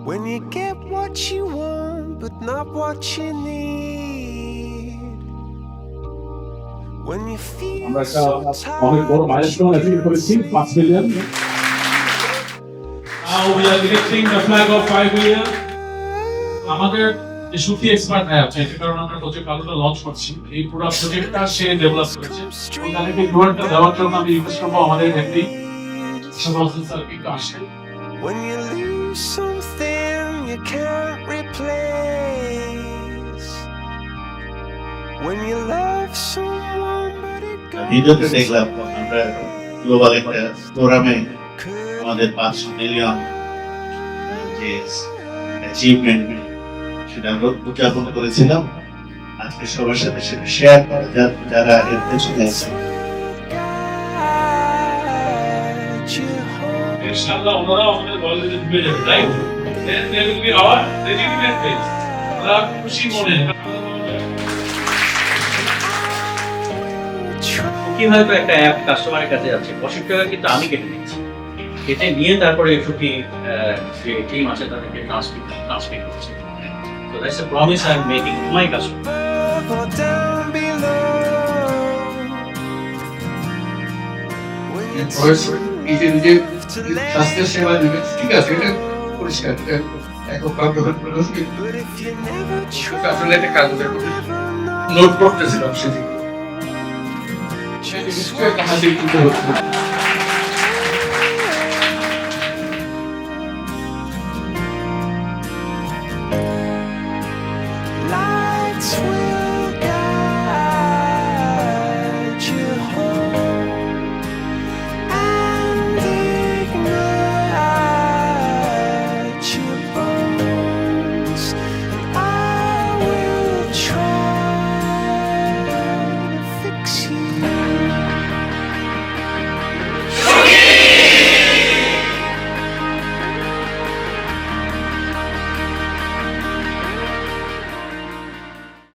When you get what you want, but not what you need. When you feel আমরা একটা so অনেক বড় tired, milestone achieve করেছি 5 million. Now we are erecting the flag of 5 billion. আমাদের যে সুফি expert app যেটা কারণে আমরা প্রজেক্ট আলোটা লঞ্চ করছি, এই পুরো প্রজেক্টটা সে ডেভেলপ করেছে। ওখানে এই ডোয়ারটা দেওয়ার জন্য আমি রিকোয়েস্ট করবো আমাদের এমডি শাহবাজুল স্যার একটু আসেন। when you lose something you can't replace. When you love someone but it ভিডিওতে goes দেখলাম আমরা গ্লোবাল একটা ফোরামে আমাদের 5 মিলিয়ন যে অ্যাচিভমেন্ট সেটা আমরা উদযাপন করেছিলাম। আজকে সবার সাথে সেটা শেয়ার করা যারা এর পেছনে আছে। guide you home. ইনশাআল্লাহ ওনারা আমাদের বলে দিবে right, then they will be our legitimate face. আমরা খুশি মনে কিভাবে তো একটা অ্যাপ কাস্টমারের কাছে যাচ্ছে, 65 টাকা কিন্তু আমি কেটে নিচ্ছি, কেটে নিয়ে তারপরে সুখী যে টিম আছে তাদেরকে ট্রান্সমিট করছে। So that's a promise I'm making to my customer. Or down below. When you এই যে নিজের to let স্বাস্থ্যের সেবা দিবে, ঠিক আছে, এটা পরিষ্কার, এটা একক ব্যবহার করে but if you never try, আসলে এটা কাজ করে never know. নোট করতেছিলাম সেদিকে সেই জিনিসটা একটা হাতে তুলতে হচ্ছে।